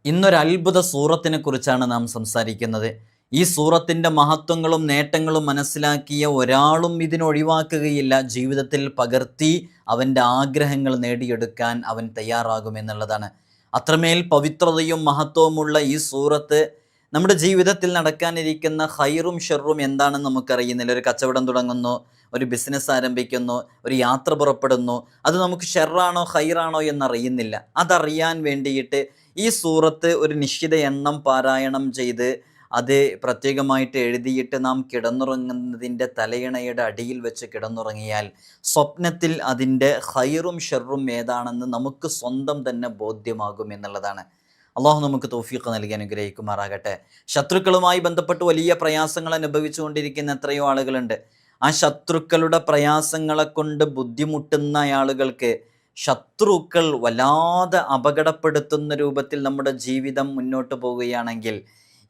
ഇന്നൊരു അത്ഭുത സൂറത്തിനെ കുറിച്ചാണ് നാം സംസാരിക്കുന്നത്. ഈ സൂറത്തിൻ്റെ മഹത്വങ്ങളും നേട്ടങ്ങളും മനസ്സിലാക്കിയ ഒരാളും ഇതിനൊഴിവാക്കുകയില്ല. ജീവിതത്തിൽ പകർത്തി അവൻ്റെ ആഗ്രഹങ്ങൾ നേടിയെടുക്കാൻ അവൻ തയ്യാറാകുമെന്നുള്ളതാണ്. അത്രമേൽ പവിത്രതയും മഹത്വവുമുള്ള ഈ സൂറത്ത് നമ്മുടെ ജീവിതത്തിൽ നടക്കാനിരിക്കുന്ന ഹൈറും ഷെറും എന്താണെന്ന് നമുക്കറിയുന്നില്ല. ഒരു കച്ചവടം തുടങ്ങുന്നു, ഒരു ബിസിനസ് ആരംഭിക്കുന്നു, ഒരു യാത്ര പുറപ്പെടുന്നു, അത് നമുക്ക് ഷെറാണോ ഹൈറാണോ എന്നറിയുന്നില്ല. അതറിയാൻ വേണ്ടിയിട്ട് ഈ സൂറത്ത് ഒരു നിശ്ചിത എണ്ണം പാരായണം ചെയ്ത് അത് പ്രത്യേകമായിട്ട് എഴുതിയിട്ട് നാം കിടന്നുറങ്ങുന്നതിൻ്റെ തലയിണയുടെ അടിയിൽ വെച്ച് കിടന്നുറങ്ങിയാൽ സ്വപ്നത്തിൽ അതിൻ്റെ ഹൈറും ഷെറും ഏതാണെന്ന് നമുക്ക് സ്വന്തം തന്നെ ബോധ്യമാകും എന്നുള്ളതാണ്. അള്ളാഹു നമുക്ക് തൗഫീഖ് നൽകി അനുഗ്രഹിക്കുമാറാകട്ടെ. ശത്രുക്കളുമായി ബന്ധപ്പെട്ട് വലിയ പ്രയാസങ്ങൾ അനുഭവിച്ചുകൊണ്ടിരിക്കുന്ന എത്രയോ ആളുകളുണ്ട്. ആ ശത്രുക്കളുടെ പ്രയാസങ്ങളെ കൊണ്ട് ബുദ്ധിമുട്ടുന്ന ആളുകൾക്ക് ശത്രുക്കൾ വല്ലാതെ അപകടപ്പെടുത്തുന്ന രൂപത്തിൽ നമ്മുടെ ജീവിതം മുന്നോട്ട് പോവുകയാണെങ്കിൽ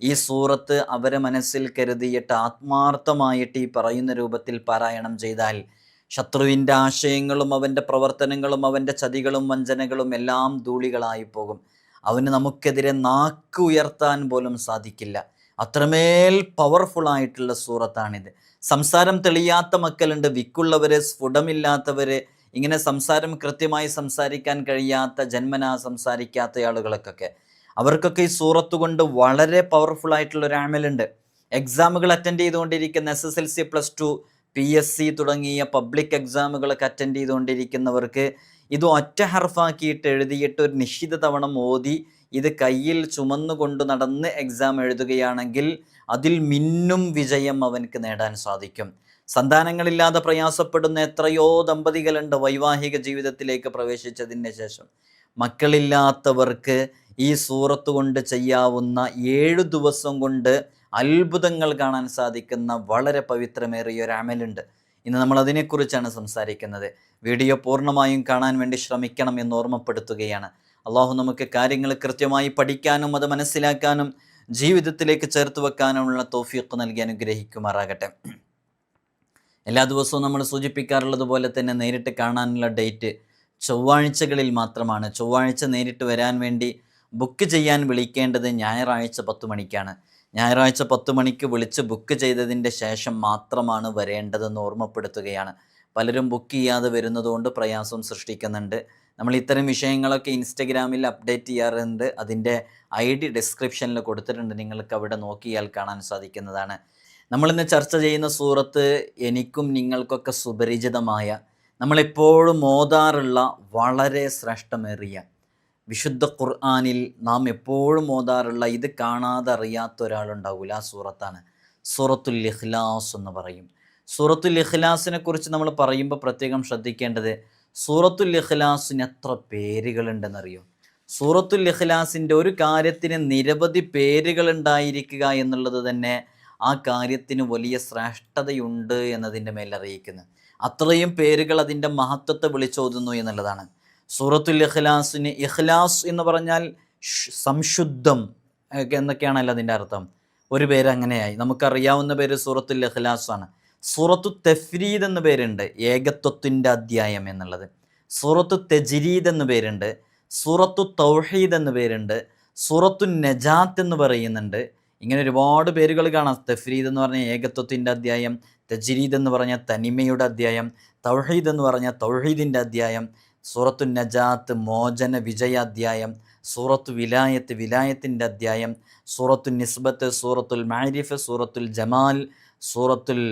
ഈ സൂറത്ത് അവരെ മനസ്സിൽ കരുതിയിട്ട് ആത്മാർത്ഥമായിട്ട് ഈ പറയുന്ന രൂപത്തിൽ പാരായണം ചെയ്താൽ ശത്രുവിൻ്റെ ആശയങ്ങളും അവൻ്റെ പ്രവർത്തനങ്ങളും അവൻ്റെ ചതികളും വഞ്ചനകളും എല്ലാം ധൂളികളായി പോകും. അവന് നമുക്കെതിരെ നാക്ക് ഉയർത്താൻ പോലും സാധിക്കില്ല. അത്രമേൽ പവർഫുള്ളായിട്ടുള്ള സൂറത്താണിത്. സംസാരം തെളിയാത്ത മക്കളുണ്ട്, വിക്കുള്ളവർ, സ്ഫുടമില്ലാത്തവർ, ഇങ്ങനെ സംസാരം കൃത്യമായി സംസാരിക്കാൻ കഴിയാത്ത, ജന്മനാ സംസാരിക്കാത്ത ആളുകൾക്കൊക്കെ അവർക്കൊക്കെ ഈ സൂറത്ത് കൊണ്ട് വളരെ പവർഫുൾ ആയിട്ടുള്ള ഒരു അമലുണ്ട്. എക്സാമുകൾ അറ്റൻഡ് ചെയ്തുകൊണ്ടിരിക്കുന്ന SSLC +2 PSC തുടങ്ങിയ പബ്ലിക് എക്സാമുകളൊക്കെ അറ്റൻഡ് ചെയ്തുകൊണ്ടിരിക്കുന്നവർക്ക് ഇത് ഒറ്റ ഹർഫാക്കിയിട്ട് എഴുതിയിട്ട് ഒരു നിശ്ചിത തവണ ഓതി ഇത് കയ്യിൽ ചുമന്നുകൊണ്ട് നടന്ന് എക്സാം എഴുതുകയാണെങ്കിൽ അതിൽ മിന്നും വിജയം അവനക്ക് നേടാൻ സാധിക്കും. സന്താനങ്ങളില്ലാതെ പ്രയാസപ്പെടുന്ന എത്രയോ ദമ്പതികളുണ്ട് വൈവാഹിക ജീവിതത്തിലേക്ക് പ്രവേശിച്ചതിന് ശേഷം. മക്കളില്ലാത്തവർക്ക് ഈ സൂറത്ത് കൊണ്ട് ചെയ്യാവുന്ന 7 ദിവസം കൊണ്ട് അത്ഭുതങ്ങൾ കാണാൻ സാധിക്കുന്ന വളരെ പവിത്രമേറിയ ഒരു അമലുണ്ട്. ഇന്ന് നമ്മൾ അതിനെക്കുറിച്ചാണ് സംസാരിക്കുന്നത്. വീഡിയോ പൂർണ്ണമായും കാണാൻ വേണ്ടി ശ്രമിക്കണം എന്ന് ഓർമ്മപ്പെടുത്തുകയാണ്. അള്ളാഹു നമുക്ക് കാര്യങ്ങൾ കൃത്യമായി പഠിക്കാനും അത് മനസ്സിലാക്കാനും ജീവിതത്തിലേക്ക് ചേർത്ത് വെക്കാനുമുള്ള തൗഫീഖ് നൽകി അനുഗ്രഹിക്കുമാറാകട്ടെ. എല്ലാ ദിവസവും നമ്മൾ സൂചിപ്പിക്കാറുള്ളത് പോലെ തന്നെ നേരിട്ട് കാണാനുള്ള ഡേറ്റ് ചൊവ്വാഴ്ചകളിൽ മാത്രമാണ്. ചൊവ്വാഴ്ച നേരിട്ട് വരാൻ വേണ്ടി ബുക്ക് ചെയ്യാൻ വിളിക്കേണ്ടത് ഞായറാഴ്ച 10 മണിക്കാണ്. ഞായറാഴ്ച 10 മണിക്ക് വിളിച്ച് ബുക്ക് ചെയ്തതിൻ്റെ ശേഷം മാത്രമാണ് വരേണ്ടതെന്ന് ഓർമ്മപ്പെടുത്തുകയാണ്. പലരും ബുക്ക് ചെയ്യാതെ വരുന്നതുകൊണ്ട് പ്രയാസം സൃഷ്ടിക്കുന്നുണ്ട്. നമ്മൾ ഇത്തരം വിഷയങ്ങളൊക്കെ ഇൻസ്റ്റഗ്രാമിൽ അപ്ഡേറ്റ് ചെയ്യാറുണ്ട്. അതിൻ്റെ ID ഡിസ്ക്രിപ്ഷനിൽ കൊടുത്തിട്ടുണ്ട്, നിങ്ങൾക്ക് അവിടെ നോക്കിയാൽ കാണാൻ സാധിക്കുന്നതാണ്. നമ്മളിന്ന് ചർച്ച ചെയ്യുന്ന സൂറത്ത് എനിക്കും നിങ്ങൾക്കൊക്കെ സുപരിചിതമായ, നമ്മളെപ്പോഴും ഓതാറുള്ള വളരെ ശ്രേഷ്ഠമേറിയ വിശുദ്ധ ഖുർആനിൽ നാം എപ്പോഴും ഓതാറുള്ള, ഇത് കാണാതെ അറിയാത്ത ഒരാളുണ്ടാവില്ല, ആ സൂറത്താണ് സൂറത്തുൽ ഇഖ്ലാസ് എന്ന് പറയും. സൂറത്തുൽ ഇഖ്ലാസിനെ കുറിച്ച് നമ്മൾ പറയുമ്പോൾ പ്രത്യേകം ശ്രദ്ധിക്കേണ്ടത്, സൂറത്തുൽ ഇഖ്ലാസിന് എത്ര പേരുകളുണ്ടെന്നറിയോ? സൂറത്തുൽ ഇഖ്ലാസിൻ്റെ ഒരു കാര്യത്തിന് നിരവധി പേരുകൾ ഉണ്ടായിരിക്കുക എന്നുള്ളത് തന്നെ ആ കാര്യത്തിന് വലിയ ശ്രേഷ്ഠതയുണ്ട് എന്നതിൻ്റെ മേൽ അറിയിക്കുന്നത്. അത്രയും പേരുകൾ അതിൻ്റെ മഹത്വത്തെ വിളിച്ചോതുന്നു എന്നുള്ളതാണ്. സൂറത്തുൽ ഇഖ്ലാസിന് ഇഖ്ലാസ് എന്ന് പറഞ്ഞാൽ സംശുദ്ധം എന്നൊക്കെയാണല്ലോ അതിൻ്റെ അർത്ഥം. ഒരു പേര് അങ്ങനെയായി. നമുക്കറിയാവുന്ന പേര് സൂറത്തുൽ ഇഖ്ലാസ് ആണ്. സൂറത്തു തഫ്രീദ് എന്ന പേരുണ്ട്, ഏകത്വത്തിൻ്റെ അധ്യായം എന്നുള്ളത്. സൂറത്തു തജ്രീദ് എന്ന് പേരുണ്ട്, സൂറത്തു തൗഹീദ് എന്ന് പേരുണ്ട്, സൂറത്തു നജാത്ത് എന്ന് പറയുന്നുണ്ട്. ഇങ്ങനെ ഒരുപാട് പേരുകൾ കാണാം. തഫ്രീദ് എന്ന് പറഞ്ഞാൽ ഏകത്വത്തിൻ്റെ അധ്യായം, തജ്രീദ് എന്ന് പറഞ്ഞാൽ തനിമയുടെ അധ്യായം, തൗഹീദ് എന്ന് പറഞ്ഞാൽ തൗഹീദിൻ്റെ അധ്യായം, സൂറത്തു നജാത്ത് മോചന വിജയാധ്യായം, സൂറത്തു വിലായത്ത് വിലായത്തിൻ്റെ അധ്യായം, സൂറത്തു നിസ്ബത്ത്, സൂറത്തുൽ മഅരിഫ്, സൂറത്തുൽ ജമാൽ, സൂറത്തുൽ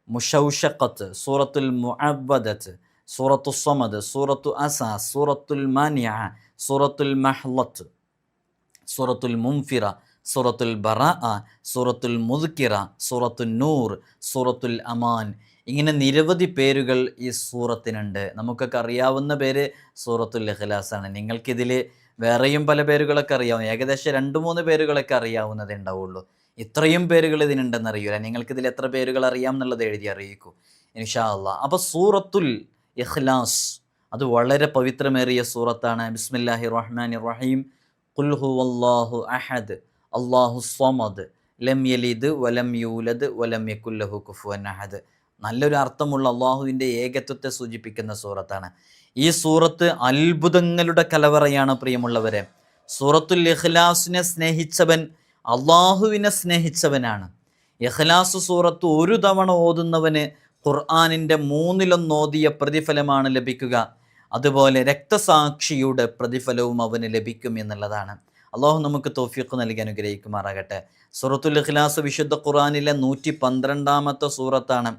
മുഷൗഷഖത്ത്, സൂറത്തുൽ മുഅവ്വദത്ത്, സൂറത്തു സമദ്, സൂറത്തു അസ, സൂറത്തുൽ മാനിഅ, സൂറത്തുൽ മഹ്ലത്ത്, സൂറത്തുൽ മുൻഫിറ, സൂറത്തുൽ ബറാഅ, സൂറത്തുൽ മുദ്കിറ, സൂറത്തുൽ നൂർ, സൂറത്തുൽ അമാൻ. ഇങ്ങനെ നിരവധി പേരുകൾ ഈ സൂറത്തിനുണ്ട്. നമുക്കൊക്കെ അറിയാവുന്ന പേര് സൂറത്തുൽ ഇഖ്ലാസാണ്. നിങ്ങൾക്കിതിൽ വേറെയും പല പേരുകളൊക്കെ അറിയാവും. ഏകദേശം 2-3 പേരുകളൊക്കെ അറിയാവുന്നതേ ഉണ്ടാവുള്ളൂ. ഇത്രയും പേരുകൾ ഇതിനുണ്ടെന്നറിയില്ല. നിങ്ങൾക്കിതിൽ എത്ര പേരുകൾ അറിയാം എന്നുള്ളത് എഴുതി അറിയിക്കൂ ഇൻഷാ അല്ലാഹ്. അപ്പോൾ സൂറത്തുൽ ഇഖ്ലാസ് അത് വളരെ പവിത്രമേറിയ സൂറത്താണ്. ബിസ്മില്ലാഹിർ റഹ്മാനിർ റഹീം. ഖുൽ ഹുവല്ലാഹു അഹദ് അല്ലാഹു സ്വമദ് ലം യലിദ് വലം യൂലദ് വലം യകുൽ ലഹു കുഫുവൻ അഹദ്. നല്ലൊരു അർത്ഥമുള്ള അള്ളാഹുവിൻ്റെ ഏകത്വത്തെ സൂചിപ്പിക്കുന്ന സൂറത്താണ്. ഈ സൂറത്ത് അത്ഭുതങ്ങളുടെ കലവറയാണ് പ്രിയമുള്ളവരെ. സൂറത്തുൽ ഇഖ്ലാസിനെ സ്നേഹിച്ചവൻ അള്ളാഹുവിനെ സ്നേഹിച്ചവനാണ്. ഇഖ്ലാസ് സൂറത്ത് ഒരു തവണ ഓതുന്നവന് ഖുർആനിൻ്റെ 1/3 ഓതിയ പ്രതിഫലമാണ് ലഭിക്കുക. അതുപോലെ രക്തസാക്ഷിയുടെ പ്രതിഫലവും അവന് ലഭിക്കും എന്നുള്ളതാണ്. അള്ളാഹു നമുക്ക് തൗഫീഖ് നൽകി അനുഗ്രഹിക്കുമാറാകട്ടെ. സൂറത്തുൽ ഇഖ്ലാസ് വിശുദ്ധ ഖുർആനിലെ 112-ാമത്തെ സൂറത്താണ്.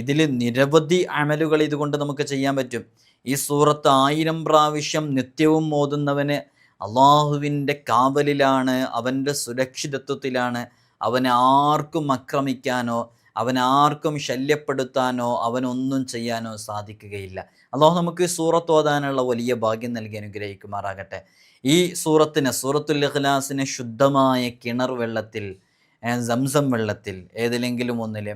ഇതിൽ നിരവധി അമലുകൾ ഇതുകൊണ്ട് നമുക്ക് ചെയ്യാൻ പറ്റും. ഈ സൂറത്ത് 1000 പ്രാവശ്യം നിത്യവും ഓതുന്നവന് അള്ളാഹുവിൻ്റെ കാവലിലാണ്, അവൻ്റെ സുരക്ഷിതത്വത്തിലാണ്. അവനെ ആർക്കും ആക്രമിക്കാനോ അവനാർക്കും ശല്യപ്പെടുത്താനോ അവനൊന്നും ചെയ്യാനോ സാധിക്കുകയില്ല. അള്ളാഹു നമുക്ക് ഈ സൂറത്ത് ഓതാനുള്ള വലിയ ഭാഗ്യം നൽകി അനുഗ്രഹിക്കുമാറാകട്ടെ. ഈ സൂറത്തുൽ ഇഖ്ലാസിനെ ശുദ്ധമായ കിണർ വെള്ളത്തിൽ, സംസം വെള്ളത്തിൽ ഏതിലെങ്കിലും ഒന്നിൽ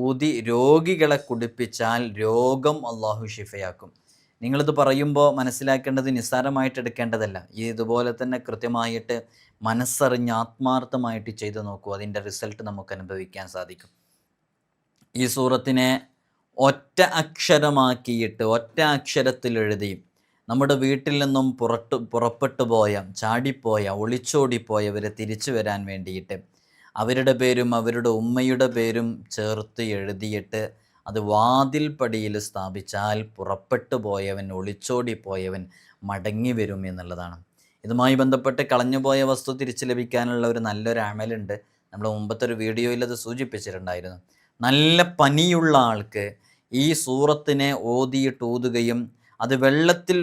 ഊതി രോഗികളെ കുടിപ്പിച്ചാൽ രോഗം അള്ളാഹു ശിഫയാക്കും. നിങ്ങളിത് പറയുമ്പോൾ മനസ്സിലാക്കേണ്ടത് നിസ്സാരമായിട്ട് എടുക്കേണ്ടതല്ല. ഇതുപോലെ തന്നെ കൃത്യമായിട്ട് മനസ്സറിഞ്ഞ് ആത്മാർത്ഥമായിട്ട് ചെയ്തു നോക്കൂ. അതിൻ്റെ റിസൾട്ട് നമുക്ക് അനുഭവിക്കാൻ സാധിക്കും. ഈ സൂറത്തിനെ ഒറ്റ അക്ഷരമാക്കിയിട്ട് ഒറ്റ അക്ഷരത്തിൽ എഴുതി നമ്മുടെ വീട്ടിൽ നിന്നും പുറപ്പെട്ടു പോയ, ചാടിപ്പോയ, ഒളിച്ചോടിപ്പോയവരെ തിരിച്ചു വരാൻ വേണ്ടിയിട്ട് അവരുടെ പേരും അവരുടെ ഉമ്മയുടെ പേരും ചേർത്ത് എഴുതിയിട്ട് അത് വാതിൽപ്പടിയിൽ സ്ഥാപിച്ചാൽ പുറപ്പെട്ടു പോയവൻ, ഒളിച്ചോടിപ്പോയവൻ മടങ്ങി വരും എന്നുള്ളതാണ്. ഇതുമായി ബന്ധപ്പെട്ട് കളഞ്ഞുപോയ വസ്തു തിരിച്ചു ലഭിക്കാനുള്ള ഒരു നല്ലൊരു അമലുണ്ട്. നമ്മൾ മുമ്പത്തെ ഒരു വീഡിയോയിൽ അത് സൂചിപ്പിച്ചിട്ടുണ്ടായിരുന്നു. നല്ല പനിയുള്ള ആൾക്ക് ഈ സൂറത്തിനെ ഓതിയിട്ട് ഊതുകയും അത് വെള്ളത്തിൽ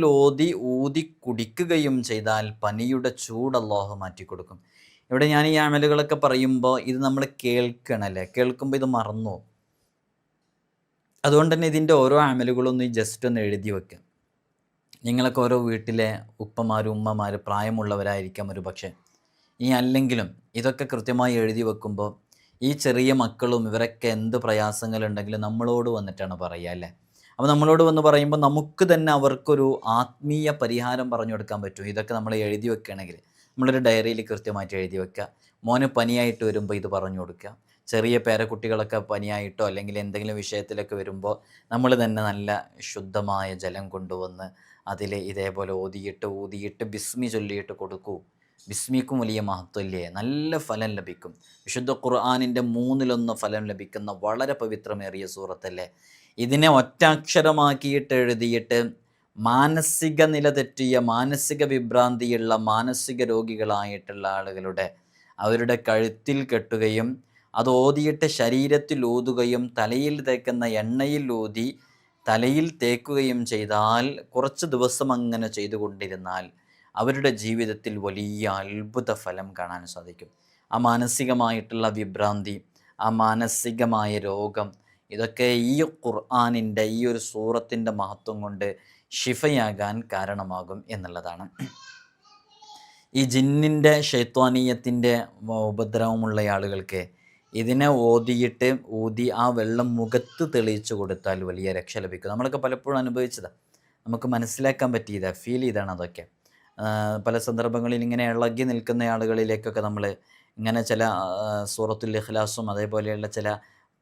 ഊതി കുടിക്കുകയും ചെയ്താൽ പനിയുടെ ചൂട് അല്ലാഹു മാറ്റിക്കൊടുക്കും. ഇവിടെ ഞാൻ ഈ അമലുകളൊക്കെ പറയുമ്പോൾ ഇത് നമ്മൾ കേൾക്കണല്ലേ, കേൾക്കുമ്പോൾ ഇത് മറന്നു. അതുകൊണ്ട് തന്നെ ഇതിൻ്റെ ഓരോ അമലുകളൊന്നും ജസ്റ്റ് ഒന്ന് എഴുതി വെക്കുക. നിങ്ങളൊക്കെ ഓരോ വീട്ടിലെ ഉപ്പമാരും ഉമ്മമാരും പ്രായമുള്ളവരായിരിക്കാം ഒരു പക്ഷേ. അല്ലെങ്കിലും ഇതൊക്കെ കൃത്യമായി എഴുതി വെക്കുമ്പോൾ ഈ ചെറിയ മക്കളും ഇവരൊക്കെ എന്ത് പ്രയാസങ്ങളുണ്ടെങ്കിലും നമ്മളോട് വന്നിട്ടാണ് പറയുക അല്ലേ. അപ്പോൾ നമ്മളോട് വന്ന് പറയുമ്പോൾ നമുക്ക് തന്നെ അവർക്കൊരു ആത്മീയ പരിഹാരം പറഞ്ഞു കൊടുക്കാൻ പറ്റും. ഇതൊക്കെ നമ്മൾ എഴുതി വെക്കുകയാണെങ്കിൽ നമ്മളൊരു ഡയറിയിൽ കൃത്യമായിട്ട് എഴുതി വെക്കുക. മോന് പനിയായിട്ട് വരുമ്പോൾ ഇത് പറഞ്ഞു കൊടുക്കുക. ചെറിയ പേരക്കുട്ടികളൊക്കെ പനിയായിട്ടോ അല്ലെങ്കിൽ എന്തെങ്കിലും വിഷയത്തിലൊക്കെ വരുമ്പോൾ നമ്മൾ തന്നെ നല്ല ശുദ്ധമായ ജലം കൊണ്ടുവന്ന് അതിൽ ഇതേപോലെ ഊതിയിട്ട് ബിസ്മി ചൊല്ലിയിട്ട് കൊടുക്കൂ. ബിസ്മിക്കും വലിയ മഹത്വമില്ലേ, നല്ല ഫലം ലഭിക്കും. വിശുദ്ധ ഖുർആനിൻ്റെ 1/3 ഫലം ലഭിക്കുന്ന വളരെ പവിത്രമേറിയ സൂറത്തല്ലേ. ഇതിനെ ഒറ്റക്ഷരമാക്കിയിട്ട് എഴുതിയിട്ട് മാനസിക നില തെറ്റിയ, മാനസിക വിഭ്രാന്തിയുള്ള, മാനസിക രോഗികളായിട്ടുള്ള ആളുകളുടെ അവരുടെ കഴുത്തിൽ കെട്ടുകയും അത് ഓതിയിട്ട് ശരീരത്തിൽ ഊതുകയും തലയിൽ തേക്കുന്ന എണ്ണയിൽ ഊതി തലയിൽ തേക്കുകയും ചെയ്താൽ, കുറച്ച് ദിവസം അങ്ങനെ ചെയ്തുകൊണ്ടിരുന്നാൽ അവരുടെ ജീവിതത്തിൽ വലിയ അത്ഭുത ഫലം കാണാൻ സാധിക്കും. ആ മാനസികമായിട്ടുള്ള വിഭ്രാന്തി, ആ മാനസികമായ രോഗം, ഇതൊക്കെ ഈ ഖുർആനിൻ്റെ ഈ ഒരു സൂറത്തിൻ്റെ മഹത്വം കൊണ്ട് ശിഫയാകാൻ കാരണമാകും എന്നുള്ളതാണ്. ഈ ജിന്നിൻ്റെ ശൈത്വാനീയത്തിൻ്റെ ഉപദ്രവമുള്ള ആളുകൾക്ക് ഇതിനെ ഊതി ആ വെള്ളം മുഖത്ത് തെളിയിച്ചു കൊടുത്താൽ വലിയ രക്ഷ ലഭിക്കും. നമ്മളൊക്കെ പലപ്പോഴും അനുഭവിച്ചതാണ്, നമുക്ക് മനസ്സിലാക്കാൻ പറ്റിയതാണ്, ഫീൽ ചെയ്താണ് അതൊക്കെ. പല സന്ദർഭങ്ങളിൽ ഇങ്ങനെ ഇളകി നിൽക്കുന്ന ആളുകളിലേക്കൊക്കെ നമ്മൾ ഇങ്ങനെ ചില സൂറത്തുൽ ഇഖ്ലാസും അതേപോലെയുള്ള ചില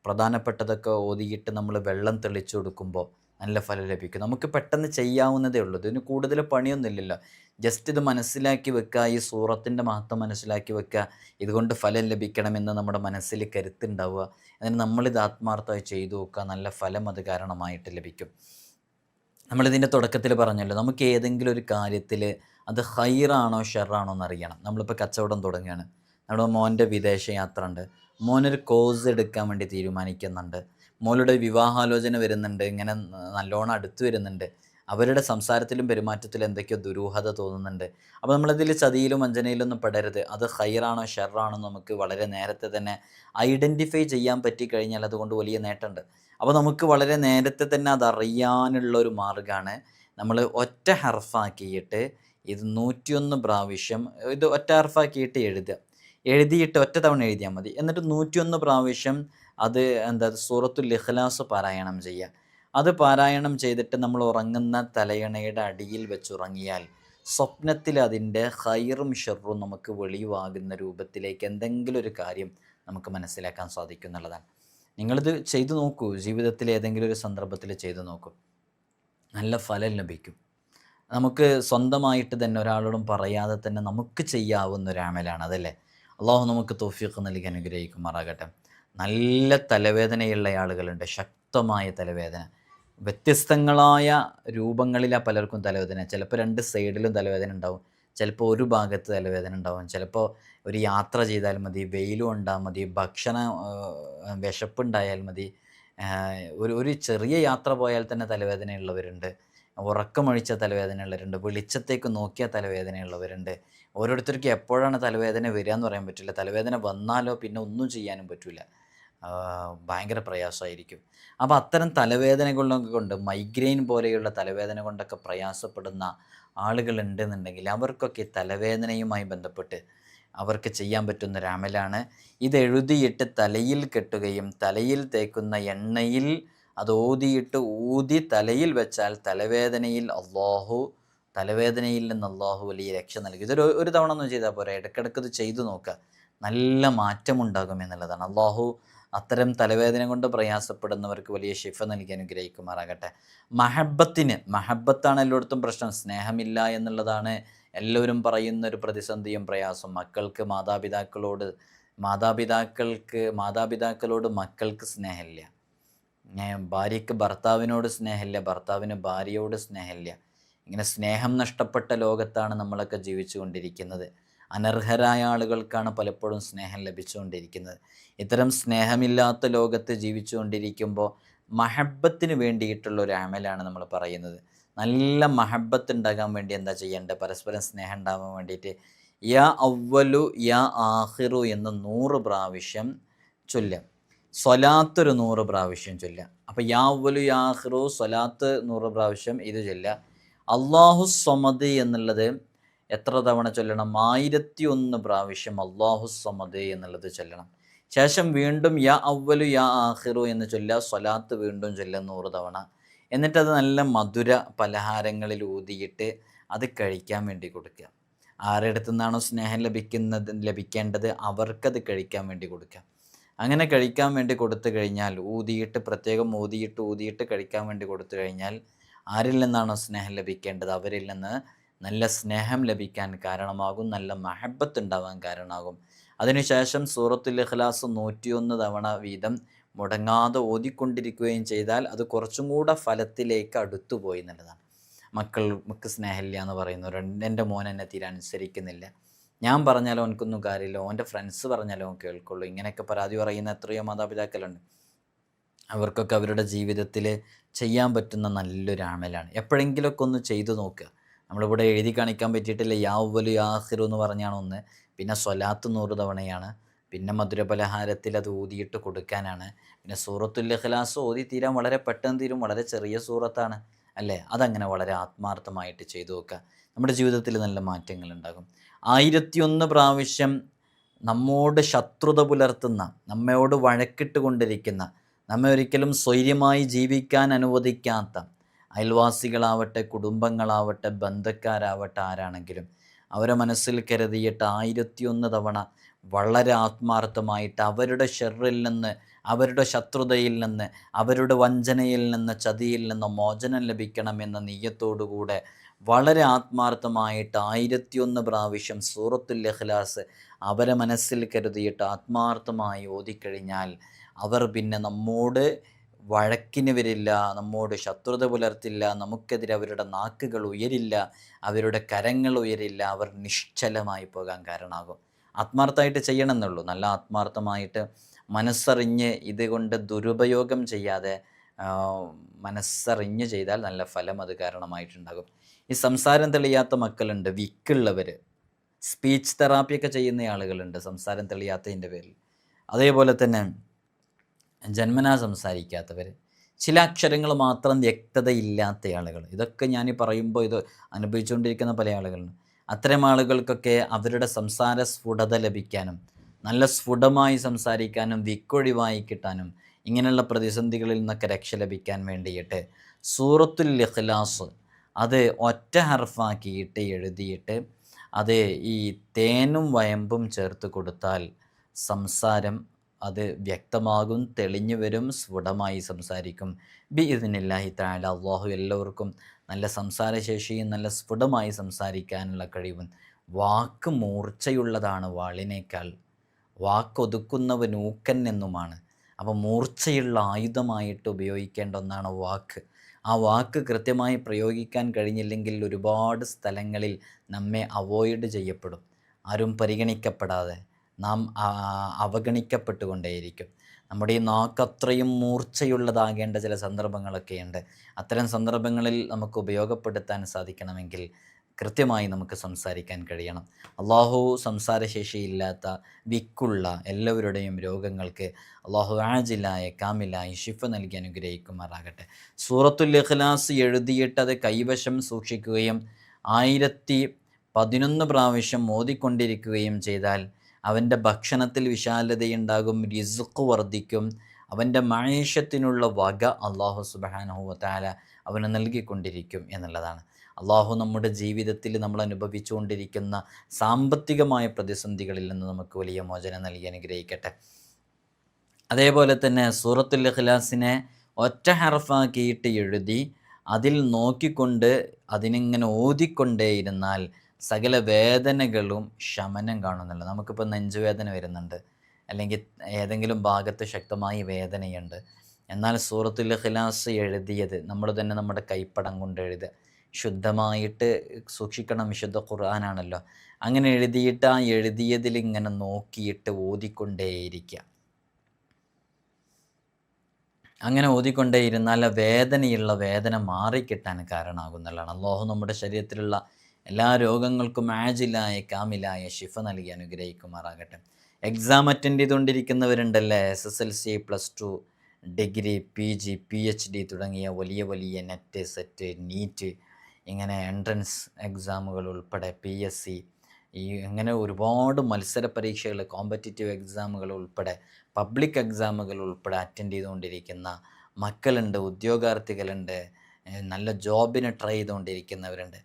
പ്രധാനപ്പെട്ടതൊക്കെ ഓതിയിട്ട് നമ്മൾ വെള്ളം തെളിച്ചു കൊടുക്കുമ്പോൾ നല്ല ഫലം ലഭിക്കും. നമുക്ക് പെട്ടെന്ന് ചെയ്യാവുന്നതേ ഉള്ളൂ. ഇതിന് കൂടുതൽ പണിയൊന്നുമില്ലല്ലോ. ജസ്റ്റ് ഇത് മനസ്സിലാക്കി വെക്കുക, ഈ സൂറത്തിൻ്റെ മഹത്വം മനസ്സിലാക്കി വെക്കുക, ഇതുകൊണ്ട് ഫലം ലഭിക്കണമെന്ന് നമ്മുടെ മനസ്സിൽ കരുത്തുണ്ടാവുക. അതിന് നമ്മളിത് ആത്മാർത്ഥമായി ചെയ്തു നോക്കുക, നല്ല ഫലം അത് കാരണമായിട്ട് ലഭിക്കും. നമ്മളിതിൻ്റെ തുടക്കത്തിൽ പറഞ്ഞല്ലോ, നമുക്ക് ഏതെങ്കിലും ഒരു കാര്യത്തിൽ അത് ഹൈറാണോ ഷെറാണോ എന്നറിയണം. നമ്മളിപ്പോൾ കച്ചവടം തുടങ്ങുകയാണ്, നമ്മുടെ മോൻ്റെ വിദേശ യാത്ര ഉണ്ട്, മോനൊരു കോഴ്സ് എടുക്കാൻ വേണ്ടി തീരുമാനിക്കുന്നുണ്ട്, മോളുടെ വിവാഹാലോചന വരുന്നുണ്ട്, ഇങ്ങനെ നല്ലോണം അടുത്ത് വരുന്നുണ്ട്, അവരുടെ സംസാരത്തിലും പെരുമാറ്റത്തിലും എന്തൊക്കെയോ ദുരൂഹത തോന്നുന്നുണ്ട്. അപ്പോൾ നമ്മളിതിൽ ചതിയിലും വഞ്ചനയിലൊന്നും പെടരുത്. അത് ഹൈറാണോ ഷെറാണോ നമുക്ക് വളരെ നേരത്തെ തന്നെ ഐഡൻറ്റിഫൈ ചെയ്യാൻ പറ്റിക്കഴിഞ്ഞാൽ അതുകൊണ്ട് വലിയ നേട്ടമുണ്ട്. അപ്പോൾ നമുക്ക് വളരെ നേരത്തെ തന്നെ അതറിയാനുള്ളൊരു മാർഗ്ഗമാണ് നമ്മൾ ഒറ്റ ഹർഫാക്കിയിട്ട് ഇത് 101 പ്രാവശ്യം ഇത് ഒറ്റ ഹർഫാക്കിയിട്ട് എഴുതിയിട്ട് ഒറ്റ തവണ എഴുതിയാൽ മതി. എന്നിട്ട് 101 പ്രാവശ്യം അത് സൂറത്തുൽ ഇഖ്ലാസ് പാരായണം ചെയ്യുക. അത് പാരായണം ചെയ്തിട്ട് നമ്മൾ ഉറങ്ങുന്ന തലയണയുടെ അടിയിൽ വെച്ചുറങ്ങിയാൽ സ്വപ്നത്തിൽ അതിൻ്റെ ഹൈറും ഷെറും നമുക്ക് വെളിവാകുന്ന രൂപത്തിലേക്ക് എന്തെങ്കിലും ഒരു കാര്യം നമുക്ക് മനസ്സിലാക്കാൻ സാധിക്കും എന്നുള്ളതാണ്. നിങ്ങളിത് ചെയ്തു നോക്കൂ, ജീവിതത്തിൽ ഏതെങ്കിലും ഒരു സന്ദർഭത്തിൽ ചെയ്തു നോക്കൂ, നല്ല ഫലം ലഭിക്കും. നമുക്ക് സ്വന്തമായിട്ട് തന്നെ ഒരാളോടും പറയാതെ തന്നെ നമുക്ക് ചെയ്യാവുന്ന ഒരു അമലാണ് അതല്ലേ. അള്ളാഹു നമുക്ക് തൗഫീഖ് നൽകി അനുഗ്രഹിക്കുമാറാകട്ടെ. നല്ല തലവേദനയുള്ള ആളുകളുണ്ട്, ശക്തമായ തലവേദന. വ്യത്യസ്തങ്ങളായ രൂപങ്ങളിലാണ് പലർക്കും തലവേദന. ചിലപ്പോൾ രണ്ട് സൈഡിലും തലവേദന ഉണ്ടാവും, ചിലപ്പോൾ ഒരു ഭാഗത്ത് തലവേദന ഉണ്ടാവും, ചിലപ്പോൾ ഒരു യാത്ര ചെയ്താൽ മതി, വെയിലും ഉണ്ടാൽ മതി, വിശപ്പുണ്ടായാൽ മതി, ഒരു ചെറിയ യാത്ര പോയാൽ തന്നെ തലവേദനയുള്ളവരുണ്ട്, ഉറക്കമൊഴിച്ച തലവേദനയുള്ളവരുണ്ട്, വെളിച്ചത്തേക്ക് നോക്കിയ തലവേദനയുള്ളവരുണ്ട്. ഓരോരുത്തർക്കും എപ്പോഴാണ് തലവേദന വരിക എന്ന് പറയാൻ പറ്റില്ല. തലവേദന വന്നാലോ പിന്നെ ഒന്നും ചെയ്യാനും പറ്റില്ല, ഭയങ്കര പ്രയാസമായിരിക്കും. അപ്പോൾ അത്തരം തലവേദനകളൊക്കെ കൊണ്ട്, മൈഗ്രെയിൻ പോലെയുള്ള തലവേദന കൊണ്ടൊക്കെ പ്രയാസപ്പെടുന്ന ആളുകളുണ്ടെന്നുണ്ടെങ്കിൽ അവർക്കൊക്കെ തലവേദനയുമായി ബന്ധപ്പെട്ട് അവർക്ക് ചെയ്യാൻ പറ്റുന്ന ഒരു അമലാണ് ഇത്. എഴുതിയിട്ട് തലയിൽ കെട്ടുകയും തലയിൽ തേക്കുന്ന എണ്ണയിൽ അത് ഊതി തലയിൽ വെച്ചാൽ തലവേദനയിൽ നിന്ന് അള്ളാഹു വലിയ രക്ഷ നൽകി. ഇതൊരു ഒരു തവണ ഒന്നും ചെയ്താൽ പോരാ, ഇടയ്ക്കിടയ്ക്ക് ഇത് ചെയ്തു നോക്കുക, നല്ല മാറ്റമുണ്ടാകും എന്നുള്ളതാണ്. അള്ളാഹു അത്തരം തലവേദന കൊണ്ട് പ്രയാസപ്പെടുന്നവർക്ക് വലിയ ശിഫ നൽകി അനുഗ്രഹിക്കുമാറാകട്ടെ. മഹബത്താണ് എല്ലായിടത്തും പ്രശ്നം. സ്നേഹമില്ല എന്നുള്ളതാണ് എല്ലാവരും പറയുന്നൊരു പ്രതിസന്ധിയും പ്രയാസം. മാതാപിതാക്കളോട് മക്കൾക്ക് സ്നേഹമില്ല, ഭാര്യയ്ക്ക് ഭർത്താവിനോട് സ്നേഹമില്ല, ഭർത്താവിന് ഭാര്യയോട് സ്നേഹമില്ല. ഇങ്ങനെ സ്നേഹം നഷ്ടപ്പെട്ട ലോകത്താണ് നമ്മളൊക്കെ ജീവിച്ചു കൊണ്ടിരിക്കുന്നത്. അനർഹരായ ആളുകൾക്കാണ് പലപ്പോഴും സ്നേഹം ലഭിച്ചുകൊണ്ടിരിക്കുന്നത്. ഇത്തരം സ്നേഹമില്ലാത്ത ലോകത്ത് ജീവിച്ചു കൊണ്ടിരിക്കുമ്പോൾ മഹബത്തിന് വേണ്ടിയിട്ടുള്ള ഒരു അമലാണ് നമ്മൾ പറയുന്നത്. നല്ല മഹബത്ത് ഉണ്ടാകാൻ വേണ്ടി എന്താ ചെയ്യേണ്ടത്? പരസ്പരം സ്നേഹം ഉണ്ടാകാൻ വേണ്ടിയിട്ട് യാ അവ്വലു യാ ആഖിറു എന്ന് 100 പ്രാവശ്യം ചൊല്ലാം. സ്വലാത്ത് ഒരു 100 പ്രാവശ്യം ചൊല്ലാം. അപ്പോൾ യാ അവ്വലു യാ ആഖിറു സ്വലാത്ത് 100 പ്രാവശ്യം ഇത് ചൊല്ലാം. അല്ലാഹു സ്വമദ് എന്നുള്ളത് എത്ര തവണ ചൊല്ലണം? 1001 പ്രാവശ്യം അല്ലാഹു സ്വമദ് എന്നുള്ളത് ചൊല്ലണം. ശേഷം വീണ്ടും യാ അവ്വലു യാ ആഖിറു എന്ന് ചൊല്ലുക. സ്വലാത്ത് വീണ്ടും ചൊല്ലുക 100 തവണ. എന്നിട്ടത് നല്ല മധുര പലഹാരങ്ങളിൽ ഊതിയിട്ട് അത് കഴിക്കാൻ വേണ്ടി കൊടുക്കുക. ആരുടെ നിന്നാണോ സ്നേഹം ലഭിക്കേണ്ടത് അവർക്കത് കഴിക്കാൻ വേണ്ടി കൊടുക്കുക. അങ്ങനെ കഴിക്കാൻ വേണ്ടി കൊടുത്തു കഴിഞ്ഞാൽ പ്രത്യേകം ഊതിയിട്ട് കഴിക്കാൻ വേണ്ടി കൊടുത്തു കഴിഞ്ഞാൽ ആരിൽ നിന്നാണോ സ്നേഹം ലഭിക്കേണ്ടത് അവരിൽ നിന്ന് നല്ല സ്നേഹം ലഭിക്കാൻ കാരണമാകും, നല്ല മഹബത്ത് ഉണ്ടാവാൻ കാരണമാകും. അതിനുശേഷം സൂറത്തുൽ ഇഖ്ലാസ് 101 തവണ വീതം മുടങ്ങാതെ ഓതിക്കൊണ്ടിരിക്കുകയും ചെയ്താൽ അത് കുറച്ചും കൂടെ ഫലത്തിലേക്ക് അടുത്തുപോയി എന്നുള്ളതാണ്. മക്കൾക്ക് സ്നേഹമില്ല എന്ന് പറയുന്നവരുണ്ട്. എൻ്റെ മോൻ എന്നെ തീരെ അനുസരിക്കുന്നില്ല, ഞാൻ പറഞ്ഞാലോ എനിക്കൊന്നും കാര്യമില്ല, ഓൻ്റെ ഫ്രണ്ട്സ് പറഞ്ഞാലോ ഓൻ കേൾക്കുള്ളൂ, ഇങ്ങനെയൊക്കെ പരാതി പറയുന്ന എത്രയോ മാതാപിതാക്കളുണ്ട്. അവർക്കൊക്കെ അവരുടെ ജീവിതത്തിൽ ചെയ്യാൻ പറ്റുന്ന നല്ലൊരു അമലാണ്. എപ്പോഴെങ്കിലുമൊക്കെ ഒന്ന് ചെയ്തു നോക്കുക. നമ്മളിവിടെ എഴുതി കാണിക്കാൻ പറ്റിയിട്ടില്ല. യാ അവ്വലു യാ ആഖിറു എന്ന് പറഞ്ഞാണ് ഒന്ന്, പിന്നെ സ്വലാത്ത് 100 തവണയാണ്, പിന്നെ മധുരപലഹാരത്തിൽ അത് ഊതിയിട്ട് കൊടുക്കാനാണ്, പിന്നെ സൂറത്തുൽ ഇഖ്ലാസ് ഓതി തീരാൻ വളരെ പെട്ടെന്ന് തീരും, വളരെ ചെറിയ സൂറത്താണ് അല്ലേ. അതങ്ങനെ വളരെ ആത്മാർത്ഥമായിട്ട് ചെയ്തു നോക്കുക. നമ്മുടെ ജീവിതത്തിൽ നല്ല മാറ്റങ്ങൾ ഉണ്ടാകും. 1001 പ്രാവശ്യം നമ്മോട് ശത്രുത പുലർത്തുന്ന, നമ്മോട് വഴക്കിട്ട് കൊണ്ടിരിക്കുന്ന, നമ്മെ ഒരിക്കലും സ്വൈര്യമായി ജീവിക്കാൻ അനുവദിക്കാത്ത അയൽവാസികളാവട്ടെ, കുടുംബങ്ങളാവട്ടെ, ബന്ധക്കാരാവട്ടെ, ആരാണെങ്കിലും അവരെ മനസ്സിൽ കരുതിയിട്ട് 1001 തവണ വളരെ ആത്മാർത്ഥമായിട്ട് അവരുടെ ഷെറിൽ നിന്ന്, അവരുടെ ശത്രുതയിൽ നിന്ന്, അവരുടെ വഞ്ചനയിൽ നിന്ന്, ചതിയിൽ നിന്ന് മോചനം ലഭിക്കണമെന്ന നിയ്യത്തോടുകൂടെ വളരെ ആത്മാർത്ഥമായിട്ട് 1001 പ്രാവശ്യം സൂറത്തുൽ ഇഖ്ലാസ് അവരെ മനസ്സിൽ കരുതിയിട്ട് ആത്മാർത്ഥമായി ഓതിക്കഴിഞ്ഞാൽ അവർ പിന്നെ നമ്മോട് വഴക്കിന് വരില്ല, നമ്മോട് ശത്രുത പുലർത്തില്ല, നമുക്കെതിരെ അവരുടെ നാക്കുകൾ ഉയരില്ല, അവരുടെ കരങ്ങൾ ഉയരില്ല, അവർ നിശ്ചലമായി പോകാൻ കാരണമാകും. ആത്മാർത്ഥമായിട്ട് ചെയ്യണമെന്നുള്ളൂ. നല്ല ആത്മാർത്ഥമായിട്ട് മനസ്സറിഞ്ഞ് ഇതുകൊണ്ട് ദുരുപയോഗം ചെയ്യാതെ മനസ്സറിഞ്ഞ് ചെയ്താൽ നല്ല ഫലം അത് കാരണമായിട്ടുണ്ടാകും. ഈ സംസാരം തെളിയാത്ത മക്കളുണ്ട്, വിക്കുള്ളവർ, സ്പീച്ച് തെറാപ്പിയൊക്കെ ചെയ്യുന്ന ആളുകളുണ്ട് സംസാരം തെളിയാത്തതിൻ്റെ പേരിൽ. അതേപോലെ തന്നെ ജന്മനാ സംസാരിക്കാത്തവർ, ചില അക്ഷരങ്ങൾ മാത്രം വ്യക്തതയില്ലാത്ത ആളുകൾ, ഇതൊക്കെ ഞാൻ പറയുമ്പോൾ ഇത് അനുഭവിച്ചുകൊണ്ടിരിക്കുന്ന പല ആളുകളുണ്ട്. അത്തരം ആളുകൾക്കൊക്കെ അവരുടെ സംസാര സ്ഫുടത ലഭിക്കാനും നല്ല സ്ഫുടമായി സംസാരിക്കാനും വിക്കൊഴിവായി കിട്ടാനും ഇങ്ങനെയുള്ള പ്രതിസന്ധികളിൽ നിന്നൊക്കെ രക്ഷ ലഭിക്കാൻ വേണ്ടിയിട്ട് സൂറത്തുൽ ഇഖ്ലാസ് അത് ഒറ്റ ഹർഫാക്കിയിട്ട് എഴുതിയിട്ട് അത് ഈ തേനും വയമ്പും ചേർത്ത് കൊടുത്താൽ സംസാരം അത് വ്യക്തമാകും, തെളിഞ്ഞു വരും, സ്ഫുടമായി സംസാരിക്കും. ബിഇദ്നില്ലാഹി തആല. അള്ളാഹു എല്ലാവർക്കും നല്ല സംസാരശേഷിയും നല്ല സ്ഫുടമായി സംസാരിക്കാനുള്ള കഴിവും. വാക്ക് മൂർച്ചയുള്ളതാണ് വാളിനേക്കാൾ. വാക്കൊതുക്കുന്നവൻ ഊക്കൻ എന്നുമാണ്. അപ്പോൾ മൂർച്ചയുള്ള ആയുധമായിട്ട് ഉപയോഗിക്കേണ്ട ഒന്നാണ് വാക്ക്. ആ വാക്ക് കൃത്യമായി പ്രയോഗിക്കാൻ കഴിഞ്ഞില്ലെങ്കിൽ ഒരുപാട് സ്ഥലങ്ങളിൽ നമ്മെ അവോയ്ഡ് ചെയ്യപ്പെടും. ആരും പരിഗണിക്കപ്പെടാതെ നാം അവഗണിക്കപ്പെട്ടുകൊണ്ടേയിരിക്കും. നമ്മുടെ ഈ നാക്ക് അത്രയും മൂർച്ചയുള്ളതാകേണ്ട ചില സന്ദർഭങ്ങളൊക്കെയുണ്ട്. അത്തരം സന്ദർഭങ്ങളിൽ നമുക്ക് ഉപയോഗപ്പെടുത്താൻ സാധിക്കണമെങ്കിൽ കൃത്യമായി നമുക്ക് സംസാരിക്കാൻ കഴിയണം. അള്ളാഹു സംസാരശേഷിയില്ലാത്ത വിക്കുള്ള എല്ലാവരുടെയും രോഗങ്ങൾക്ക് അള്ളാഹു ആജിലായ കാമിലായി ഷിഫ നൽകി അനുഗ്രഹിക്കുമാറാകട്ടെ. സൂറത്തുൽ ഇഖ്ലാസ് എഴുതിയിട്ട് അത് കൈവശം സൂക്ഷിക്കുകയും 1011 പ്രാവശ്യം ഓതിക്കൊണ്ടിരിക്കുകയും ചെയ്താൽ അവൻ്റെ ഭക്ഷണത്തിൽ വിശാലതയുണ്ടാകും, റിസ്ഖ് വർദ്ധിക്കും, അവൻ്റെ മഈഷത്തിനുള്ള വക അള്ളാഹു സുബ്ഹാനഹു വ തആല അവന് നൽകിക്കൊണ്ടിരിക്കും എന്നുള്ളതാണ്. അള്ളാഹു നമ്മുടെ ജീവിതത്തിൽ നമ്മൾ അനുഭവിച്ചുകൊണ്ടിരിക്കുന്ന സാമ്പത്തികമായ പ്രതിസന്ധികളിൽ നിന്ന് നമുക്ക് വലിയ മോചനം നൽകി അനുഗ്രഹിക്കട്ടെ. അതേപോലെ തന്നെ സൂറത്തുൽ ഇഖ്ലാസിനെ ഒറ്റ ഹർഫാക്കിയിട്ട് എഴുതി അതിൽ നോക്കിക്കൊണ്ട് അതിനിങ്ങനെ ഓതിക്കൊണ്ടേയിരുന്നാൽ സകല വേദനകളും ശമനം കാണുന്നില്ല. നമുക്കിപ്പോൾ നെഞ്ചുവേദന വരുന്നുണ്ട്, അല്ലെങ്കിൽ ഏതെങ്കിലും ഭാഗത്ത് ശക്തമായി വേദനയുണ്ട്. എന്നാൽ സൂറത്തുൽ ഇഖ്ലാസ് എഴുതിയത് നമ്മൾ തന്നെ നമ്മുടെ കൈപ്പടം കൊണ്ട് എഴുതുക, ശുദ്ധമായിട്ട് സൂക്ഷിക്കണം, വിശുദ്ധ ഖുർആനാണല്ലോ. അങ്ങനെ എഴുതിയിട്ട് ആ എഴുതിയതിൽ ഇങ്ങനെ നോക്കിയിട്ട് ഓതിക്കൊണ്ടേയിരിക്കുക. അങ്ങനെ ഓതിക്കൊണ്ടേയിരുന്നാൽ വേദന മാറിക്കിട്ടാൻ കാരണമാകുന്നതാണ്. അല്ലാഹു നമ്മുടെ ശരീരത്തിലുള്ള എല്ലാ രോഗങ്ങൾക്കും ആജിലായ കാമിലായ ഷിഫ നൽകി അനുഗ്രഹിക്കുമാറാകട്ടെ. എക്സാം അറ്റൻഡ് ചെയ്തുകൊണ്ടിരിക്കുന്നവരുണ്ടല്ലേ, SSLC, +2, ഡിഗ്രി, PG, PhD തുടങ്ങിയ വലിയ നെറ്റ്, സെറ്റ്, നീറ്റ്, ഇങ്ങനെ എൻട്രൻസ് എക്സാമുകൾ ഉൾപ്പെടെ PSC, ഇങ്ങനെ ഒരുപാട് മത്സര പരീക്ഷകൾ, കോമ്പറ്റിറ്റീവ് എക്സാമുകൾ ഉൾപ്പെടെ പബ്ലിക് എക്സാമുകൾ ഉൾപ്പെടെ അറ്റൻഡ് ചെയ്തുകൊണ്ടിരിക്കുന്ന മക്കളുണ്ട്, ഉദ്യോഗാർത്ഥികളുണ്ട്, നല്ല ജോബിന് ട്രൈ ചെയ്തുകൊണ്ടിരിക്കുന്നവരുണ്ട്.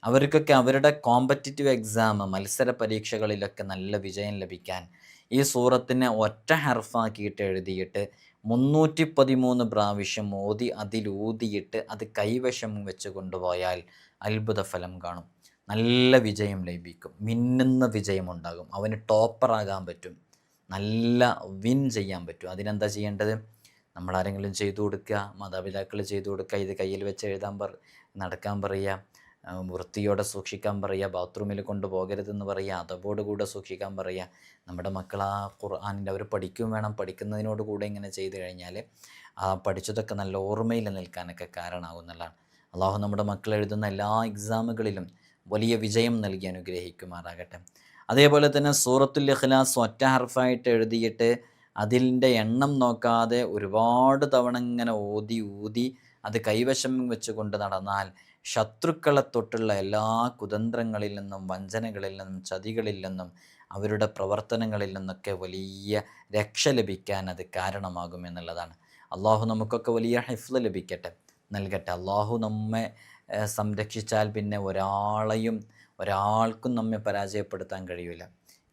അവർക്കൊക്കെ അവരുടെ കോമ്പറ്റിറ്റീവ് എക്സാം, മത്സര പരീക്ഷകളിലൊക്കെ നല്ല വിജയം ലഭിക്കാൻ ഈ സൂറത്തിനെ ഒറ്റ ഹർഫാക്കിയിട്ട് എഴുതിയിട്ട് 313 പ്രാവശ്യം ഓതി അതിലൂതിയിട്ട് അത് കൈവശം വെച്ച് കൊണ്ടുപോയാൽ അത്ഭുത ഫലം കാണും. നല്ല വിജയം ലഭിക്കും, മിന്നുന്ന വിജയമുണ്ടാകും, അവന് ടോപ്പറാകാൻ പറ്റും, നല്ല വിൻ ചെയ്യാൻ പറ്റും. അതിനെന്താ ചെയ്യേണ്ടത്? നമ്മളാരെങ്കിലും ചെയ്തു കൊടുക്കുക, മാതാപിതാക്കൾ ചെയ്തു കൊടുക്കുക, ഇത് കയ്യിൽ വെച്ച് നടക്കാൻ പറയുക, വൃത്തിയോടെ സൂക്ഷിക്കാൻ പറയുക, ബാത്റൂമിൽ കൊണ്ടുപോകരുതെന്ന് പറയുക, അതോട് കൂടെ സൂക്ഷിക്കാൻ പറയുക. നമ്മുടെ മക്കൾ ആ ഖുർആനിൻ്റെ അവർ പഠിക്കും വേണം, പഠിക്കുന്നതിനോട് കൂടെ ഇങ്ങനെ ചെയ്തു കഴിഞ്ഞാൽ ആ പഠിച്ചതൊക്കെ നല്ല ഓർമ്മയിൽ നിൽക്കാനൊക്കെ കാരണമാകുന്നതാണ്. അള്ളാഹു നമ്മുടെ മക്കൾ എഴുതുന്ന എല്ലാ എക്സാമുകളിലും വലിയ വിജയം നൽകി അനുഗ്രഹിക്കുമാറാകട്ടെ. അതേപോലെ തന്നെ സൂറത്തുൽ ഇഖ്ലാസ് ഒറ്റ ഹർഫായിട്ട് എഴുതിയിട്ട് അതിൻ്റെ എണ്ണം നോക്കാതെ ഒരുപാട് തവണ ഇങ്ങനെ ഊതി അത് കൈവശം വെച്ചുകൊണ്ട് നടന്നാൽ ശത്രുക്കളെ തൊട്ടുള്ള എല്ലാ കുതന്ത്രങ്ങളിൽ നിന്നും, വഞ്ചനകളിൽ നിന്നും, ചതികളിൽ നിന്നും, അവരുടെ പ്രവർത്തനങ്ങളിൽ നിന്നൊക്കെ വലിയ രക്ഷ ലഭിക്കാൻ അത് കാരണമാകുമെന്നുള്ളതാണ്. അള്ളാഹു നമുക്കൊക്കെ വലിയ ഹിഫ്ള് നൽകട്ടെ. അള്ളാഹു നമ്മെ സംരക്ഷിച്ചാൽ പിന്നെ ഒരാൾക്കും നമ്മെ പരാജയപ്പെടുത്താൻ കഴിയില്ല.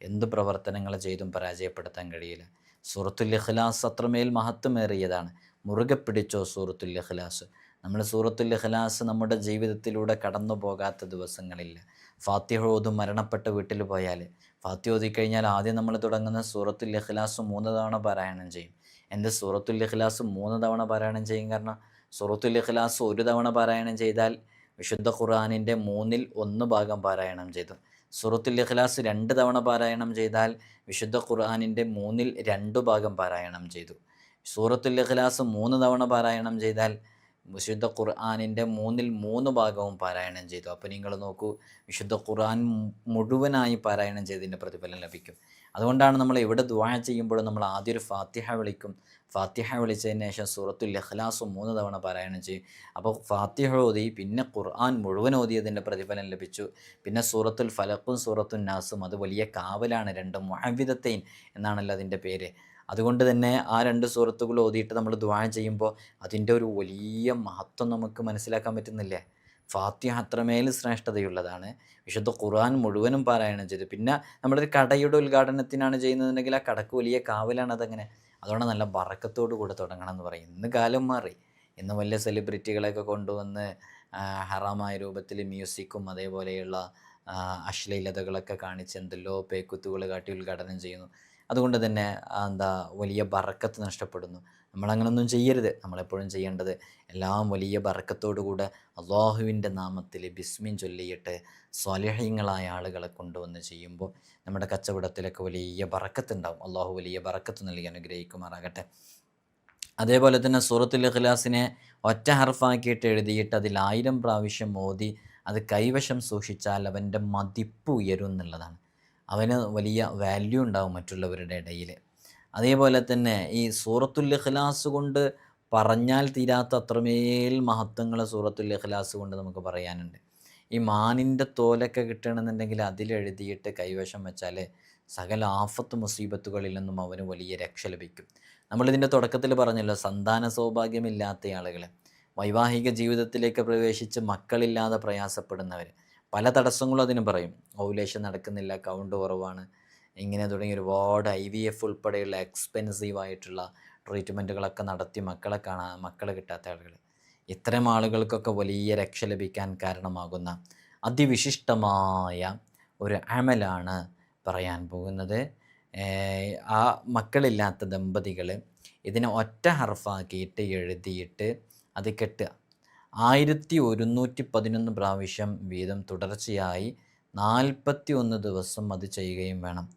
എന്ത് പ്രവർത്തനങ്ങൾ ചെയ്തും പരാജയപ്പെടുത്താൻ കഴിയില്ല. സൂറത്തുൽ ഇഖ്ലാസ് അത്രമേൽ മഹത്വമേറിയതാണ്. മുറുകെ പിടിച്ചോ സൂറത്തുൽ ഇഖ്ലാസ്. നമ്മൾ സൂറത്തുൽ ഇഖ്ലാസ് നമ്മുടെ ജീവിതത്തിലൂടെ കടന്നു പോകാത്ത ദിവസങ്ങളില്ല. ഫാത്തിഹ ഓതും മരണപ്പെട്ട വീട്ടിൽ പോയാൽ ഫാത്തിഹ ഓതിക്കഴിഞ്ഞാൽ ആദ്യം നമ്മൾ തുടങ്ങുന്ന സൂറത്തുൽ ഇഖ്ലാസ് 3 തവണ പാരായണം ചെയ്യും. എൻ്റെ സൂറത്തുൽ ഇഖ്ലാസ് 3 തവണ പാരായണം ചെയ്യും. കാരണം സൂറത്തുൽ ഇഖ്ലാസ് 1 തവണ പാരായണം ചെയ്താൽ വിശുദ്ധ ഖുർആനിൻ്റെ 1/3 ഭാഗം പാരായണം ചെയ്തു. സൂറത്തുൽ ഇഖ്ലാസ് 2 തവണ പാരായണം ചെയ്താൽ വിശുദ്ധ ഖുർആനിൻ്റെ 2/3 ഭാഗം പാരായണം ചെയ്തു. സൂറത്തുൽ ഇഖ്ലാസ് 3 തവണ പാരായണം ചെയ്താൽ വിശുദ്ധ ഖുർആനിൻ്റെ 3/3 ഭാഗവും പാരായണം ചെയ്തു. അപ്പോൾ നിങ്ങൾ നോക്കൂ, വിശുദ്ധ ഖുർആൻ മുഴുവനായി പാരായണം ചെയ്തതിൻ്റെ പ്രതിഫലം ലഭിക്കും. അതുകൊണ്ടാണ് നമ്മൾ എവിടെ ദുആ ചെയ്യുമ്പോഴും നമ്മൾ ആദ്യം ഒരു ഫാത്തിഹ വിളിക്കും. ഫാത്തിഹ വിളിച്ചതിന് ശേഷം സൂറത്തുൽ ഇഖ്ലാസ് 3 തവണ പാരായണം ചെയ്യും. അപ്പോൾ ഫാത്തിഹ ഓതി പിന്നെ ഖുർആൻ മുഴുവൻ ഓതിയതിൻ്റെ പ്രതിഫലം ലഭിച്ചു. പിന്നെ സൂറത്തുൽ ഫലഖും സൂറത്തുൻ നാസും, അത് വലിയ കാവലാണ്. 2 മുഅവ്വിദത്തൈൻ എന്നാണല്ലോ അതിൻ്റെ പേര്. അതുകൊണ്ട് തന്നെ ആ 2 സൂറത്തുകൾ ഓതിയിട്ട് നമ്മൾ ദുആ ചെയ്യുമ്പോൾ അതിൻ്റെ ഒരു വലിയ മഹത്വം നമുക്ക് മനസ്സിലാക്കാൻ പറ്റുന്നില്ലേ? ഫാത്തിഹ അത്രമേൽ ശ്രേഷ്ഠതയുള്ളതാണ്. വിശുദ്ധ ഖുർആൻ മുഴുവനും പാരായണം ചെയ്തു. പിന്നെ നമ്മളൊരു കടയുടെ ഉദ്ഘാടനത്തിനാണ് ചെയ്യുന്നതെങ്കിൽ ആ കടക്ക് വലിയ കാവലാണ് അതങ്ങനെ. അതുകൊണ്ട് നല്ല ബറക്കത്തോടു കൂടെ തുടങ്ങണം എന്ന് പറയും. ഇന്ന് കാലം മാറി. ഇന്ന് വലിയ സെലിബ്രിറ്റികളെയൊക്കെ കൊണ്ടുവന്ന് ഹറാമായ രൂപത്തിൽ മ്യൂസിക്കും അതേപോലെയുള്ള അശ്ലീലതകളൊക്കെ കാണിച്ച് എന്തെല്ലോ പേക്കുത്തുകൾ കാട്ടി ഉദ്ഘാടനം ചെയ്യുന്നു. അതുകൊണ്ട് തന്നെ വലിയ ബറക്കത്ത് നഷ്ടപ്പെടുന്നു. നമ്മളങ്ങനൊന്നും ചെയ്യരുത്. നമ്മളെപ്പോഴും ചെയ്യേണ്ടത് എല്ലാം വലിയ ബറക്കത്തോടുകൂടെ അള്ളാഹുവിൻ്റെ നാമത്തിൽ ബിസ്മിൻ ചൊല്ലിയിട്ട് സ്വാലിഹീങ്ങളായ ആളുകളെ കൊണ്ടുവന്ന് ചെയ്യുമ്പോൾ നമ്മുടെ കച്ചവടത്തിലൊക്കെ വലിയ ബറക്കത്തുണ്ടാവും. അള്ളാഹു വലിയ ബറക്കത്ത് നൽകി അനുഗ്രഹിക്കുമാറാകട്ടെ. അതേപോലെ തന്നെ സൂറത്തുൽ ഇഖ്ലാസിനെ ഒറ്റ ഹർഫാക്കിയിട്ട് എഴുതിയിട്ട് അതിൽ 1000 പ്രാവശ്യം ഓതി അത് കൈവശം സൂക്ഷിച്ചാൽ അവൻ്റെ മതിപ്പ് ഉയരും എന്നുള്ളതാണ്. അവന് വലിയ വാല്യൂ ഉണ്ടാവും മറ്റുള്ളവരുടെ ഇടയിൽ. അതേപോലെ തന്നെ ഈ സൂറത്തുൽ ഇഖ്ലാസ് കൊണ്ട് പറഞ്ഞാൽ തീരാത്ത അത്രമേൽ മഹത്വങ്ങൾ സൂറത്തുൽ ഇഖ്ലാസ് കൊണ്ട് നമുക്ക് പറയാനുണ്ട്. ഈ മാനിൻ്റെ തോലൊക്കെ കിട്ടണമെന്നുണ്ടെങ്കിൽ അതിലെഴുതിയിട്ട് കൈവശം വെച്ചാൽ സകല ആഫത്ത് മുസീബത്തുകളിൽ നിന്നും അവന് വലിയ രക്ഷ ലഭിക്കും. നമ്മളിതിൻ്റെ തുടക്കത്തിൽ പറഞ്ഞല്ലോ, സന്താന സൗഭാഗ്യമില്ലാത്ത ആളുകൾ, വൈവാഹിക ജീവിതത്തിലേക്ക് പ്രവേശിച്ച് മക്കളില്ലാതെ പ്രയാസപ്പെടുന്നവർ, പല തടസ്സങ്ങളും അതിന് പറയും. ഓവുലേഷൻ നടക്കുന്നില്ല, കൗണ്ട് കുറവാണ്, ഇങ്ങനെ തുടങ്ങി ഒരുപാട് IVF ഉൾപ്പെടെയുള്ള എക്സ്പെൻസീവായിട്ടുള്ള ട്രീറ്റ്മെൻറ്റുകളൊക്കെ നടത്തി മക്കളെ കിട്ടാത്ത ആളുകൾ, ഇത്തരം ആളുകൾക്കൊക്കെ വലിയ രക്ഷ ലഭിക്കാൻ കാരണമാകുന്ന അതിവിശിഷ്ടമായ ഒരു അമലാണ് പറയാൻ പോകുന്നത്. ആ മക്കളില്ലാത്ത ദമ്പതികൾ ഇതിനെ ഒറ്റ ഹർഫാക്കിയിട്ട് എഴുതിയിട്ട് അത് കെട്ടുക. 1111 പ്രാവശ്യം വീതം തുടർച്ചയായി 41 ദിവസം അത് ചെയ്യുകയും വേണം.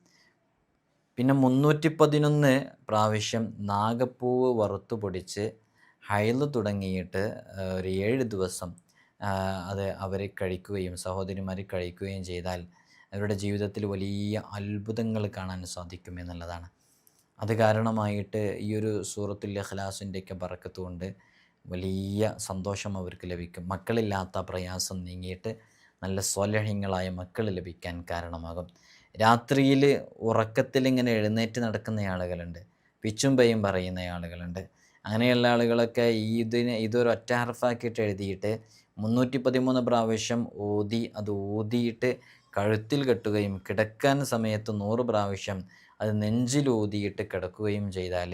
പിന്നെ 311 പ്രാവശ്യം നാഗപ്പൂവ് വറുത്തു പൊടിച്ച് ഹൈള് തുടങ്ങിയിട്ട് ഒരു 7 ദിവസം അത് അവർ കഴിക്കുകയും സഹോദരിമാർ കഴിക്കുകയും ചെയ്താൽ അവരുടെ ജീവിതത്തിൽ വലിയ അത്ഭുതങ്ങൾ കാണാൻ സാധിക്കും എന്നുള്ളതാണ്. അത് കാരണമായിട്ട് ഈ ഒരു സൂറത്തുൽ ഇഖ്ലാസിൻ്റെയൊക്കെ ബറക്കത്ത് കൊണ്ട് വലിയ സന്തോഷം അവർക്ക് ലഭിക്കും. മക്കളില്ലാത്ത പ്രയാസം നീങ്ങിയിട്ട് നല്ല സ്വാലിഹീങ്ങളായ മക്കൾ ലഭിക്കാൻ കാരണമാകും. രാത്രിയിൽ ഉറക്കത്തിലിങ്ങനെ എഴുന്നേറ്റ് നടക്കുന്ന ആളുകളുണ്ട്, പിച്ചും പയും പറയുന്ന ആളുകളുണ്ട്. അങ്ങനെയുള്ള ആളുകളൊക്കെ ഇതൊരു ഒറ്റ ഹർഫാക്കിയിട്ട് എഴുതിയിട്ട് 313 പ്രാവശ്യം അത് ഊതിയിട്ട് കഴുത്തിൽ കെട്ടുകയും കിടക്കാൻ സമയത്ത് 100 പ്രാവശ്യം അത് നെഞ്ചിലൂതിയിട്ട് കിടക്കുകയും ചെയ്താൽ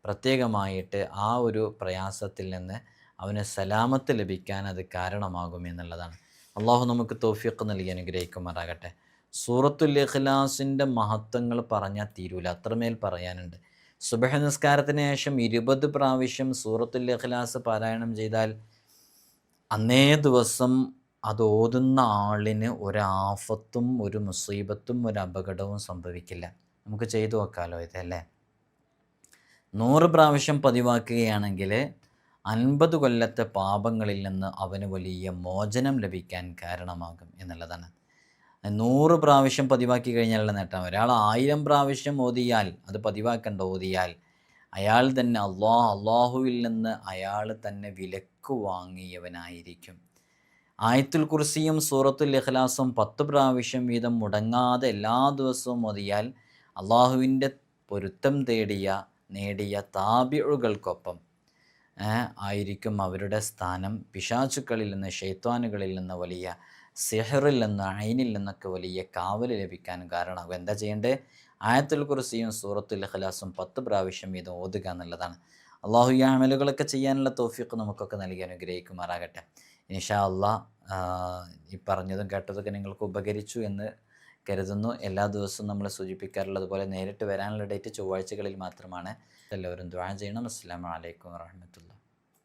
പ്രത്യേകമായിട്ട് ആ ഒരു പ്രയാസത്തിൽ നിന്ന് അവന് സലാമത്ത് ലഭിക്കാൻ അത് കാരണമാകും എന്നുള്ളതാണ്. അള്ളാഹു നമുക്ക് തൗഫീഖ് നൽകി അനുഗ്രഹിക്കുമാറാകട്ടെ. സൂറത്തുൽ ഇഖ്ലാസിൻ്റെ മഹത്വങ്ങൾ പറഞ്ഞാൽ തീരൂല, അത്രമേൽ പറയാനുണ്ട്. സുബഹ് നിസ്കാരത്തിന് ശേഷം 20 പ്രാവശ്യം സൂറത്തുൽ ഇഖ്ലാസ് പാരായണം ചെയ്താൽ അന്നേ ദിവസം അത് ഓതുന്ന ആളിന് ഒരാഫത്തും ഒരു മുസീബത്തും ഒരു അപകടവും സംഭവിക്കില്ല. നമുക്ക് ചെയ്തു വെക്കാമല്ലോ ഇതല്ലേ. 100 പ്രാവശ്യം പതിവാക്കുകയാണെങ്കിൽ 50 കൊല്ലത്തെ പാപങ്ങളിൽ നിന്ന് അവന് വലിയ മോചനം ലഭിക്കാൻ കാരണമാകും എന്നുള്ളതാണ്. 100 പ്രാവശ്യം പതിവാക്കി കഴിഞ്ഞാലുള്ള നേട്ടം. ഒരാൾ 1000 പ്രാവശ്യം ഓതിയാൽ, അത് ഓതിയാൽ അയാൾ തന്നെ അള്ളാഹുവിൽ നിന്ന് അയാൾ തന്നെ വിലക്ക് വാങ്ങിയവനായിരിക്കും. ആയത്തുൽ കുർസിയും സൂറത്തുൽ ഇഖ്ലാസും 10 പ്രാവശ്യം വീതം മുടങ്ങാതെ എല്ലാ ദിവസവും ഓതിയാൽ അള്ളാഹുവിൻ്റെ പൊരുത്തം നേടിയ താബിഉകൾക്കൊപ്പം ആയിരിക്കും അവരുടെ സ്ഥാനം. പിശാചുക്കളിൽ നിന്ന്, ശൈത്വാനുകളിൽ നിന്ന്, വലിയ സിഹറിൽ നിന്ന്, ഐനിൽ നിന്നൊക്കെ വലിയ കാവൽ ലഭിക്കാൻ കാരണമാകും. എന്താ ചെയ്യേണ്ടത്? ആയത്തുൽ കുർസിയും സൂറത്തുൽ ഇഖ്ലാസും 10 പ്രാവശ്യം വീതം ഓതുക എന്നുള്ളതാണ്. അള്ളാഹു ഈ അമലുകളൊക്കെ ചെയ്യാനുള്ള തൗഫീഖ് നമുക്കൊക്കെ നൽകി അനുഗ്രഹിക്കുമാറാകട്ടെ. ഇൻഷാ അള്ളാഹ് ഈ പറഞ്ഞതും കേട്ടതൊക്കെ നിങ്ങൾക്ക് ഉപകരിച്ചു എന്ന് കരുതുന്നു. എല്ലാ ദിവസവും നമ്മൾ സൂചിപ്പിക്കാറുള്ളത് പോലെ നേരിട്ട് വരാനുള്ള ഡേറ്റ് ചൊവ്വാഴ്ചകളിൽ മാത്രമാണ്. എല്ലാവരും ദുആ ചെയ്യണം. അസ്സലാമു അലൈക്കും വറഹ്മത്തുള്ളാഹി.